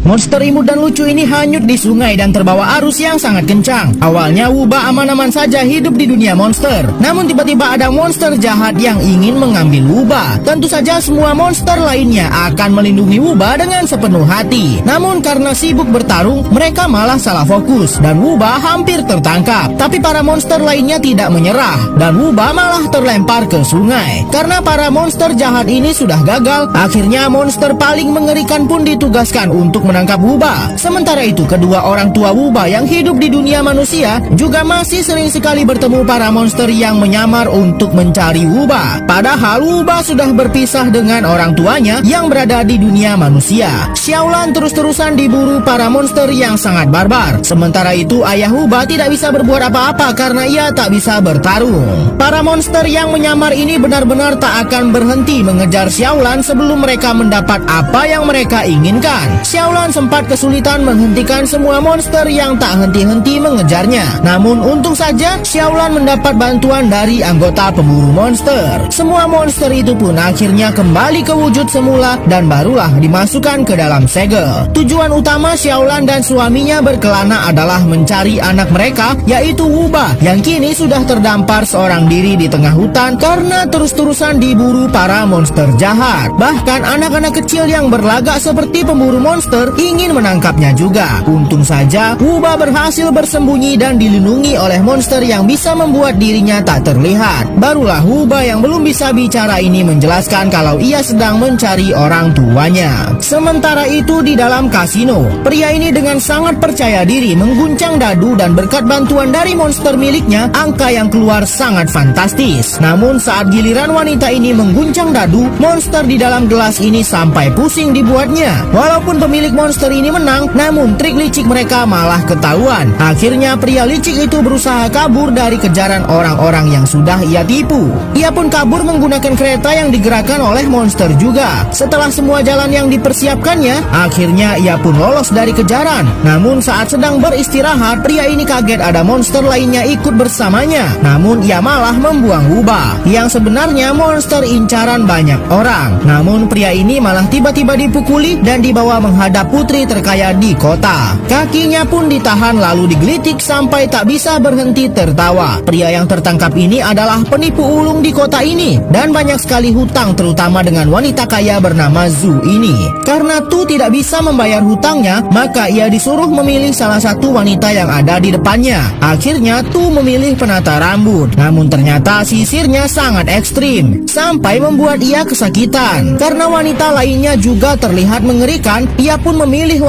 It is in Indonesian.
Monster imut dan lucu ini hanyut di sungai dan terbawa arus yang sangat kencang. Awalnya Wuba aman-aman saja hidup di dunia monster. Namun tiba-tiba ada monster jahat yang ingin mengambil Wuba. Tentu saja semua monster lainnya akan melindungi Wuba dengan sepenuh hati. Namun karena sibuk bertarung, mereka malah salah fokus dan Wuba hampir tertangkap. Tapi para monster lainnya tidak menyerah dan Wuba malah terlempar ke sungai. Karena para monster jahat ini sudah gagal, akhirnya monster paling mengerikan pun ditugaskan untuk menangkap Wuba. Sementara itu, kedua orang tua Wuba yang hidup di dunia manusia juga masih sering sekali bertemu para monster yang menyamar untuk mencari Wuba. Padahal Wuba sudah berpisah dengan orang tuanya yang berada di dunia manusia. Xiaolan terus-terusan diburu para monster yang sangat barbar. Sementara itu, ayah Wuba tidak bisa berbuat apa-apa karena ia tak bisa bertarung. Para monster yang menyamar ini benar-benar tak akan berhenti mengejar Xiaolan sebelum mereka mendapat apa yang mereka inginkan. Xiaolan sempat kesulitan menghentikan semua monster yang tak henti-henti mengejarnya. Namun untung saja Xiaolan mendapat bantuan dari anggota pemburu monster. Semua monster itu pun akhirnya kembali ke wujud semula dan barulah dimasukkan ke dalam segel. Tujuan utama Xiaolan dan suaminya berkelana adalah mencari anak mereka, yaitu Wuba, yang kini sudah terdampar seorang diri di tengah hutan karena terus-terusan diburu para monster jahat. Bahkan anak-anak kecil yang berlagak seperti pemburu monster ingin menangkapnya juga. Untung saja Wuba berhasil bersembunyi dan dilindungi oleh monster yang bisa membuat dirinya tak terlihat. Barulah Wuba yang belum bisa bicara ini menjelaskan kalau ia sedang mencari orang tuanya. Sementara itu di dalam kasino, pria ini dengan sangat percaya diri mengguncang dadu dan berkat bantuan dari monster miliknya, angka yang keluar sangat fantastis. Namun saat giliran wanita ini mengguncang dadu, monster di dalam gelas ini sampai pusing dibuatnya. Walaupun pemilik monster ini menang, namun trik licik mereka malah ketahuan. Akhirnya pria licik itu berusaha kabur dari kejaran orang-orang yang sudah ia tipu. Ia pun kabur menggunakan kereta yang digerakkan oleh monster juga. Setelah semua jalan yang dipersiapkannya, akhirnya ia pun lolos dari kejaran. Namun saat sedang beristirahat, pria ini kaget ada monster lainnya ikut bersamanya. Namun ia malah membuang Wuba, yang sebenarnya monster incaran banyak orang. Namun pria ini malah tiba-tiba dipukuli dan dibawa menghadap putri terkaya di kota. Kakinya pun ditahan lalu digelitik sampai tak bisa berhenti tertawa. Pria yang tertangkap ini adalah penipu ulung di kota ini dan banyak sekali hutang, terutama dengan wanita kaya bernama Zhu ini. Karena Tu tidak bisa membayar hutangnya, maka ia disuruh memilih salah satu wanita yang ada di depannya. Akhirnya Tu memilih penata rambut, namun ternyata sisirnya sangat ekstrim sampai membuat ia kesakitan. Karena wanita lainnya juga terlihat mengerikan, ia pun memilih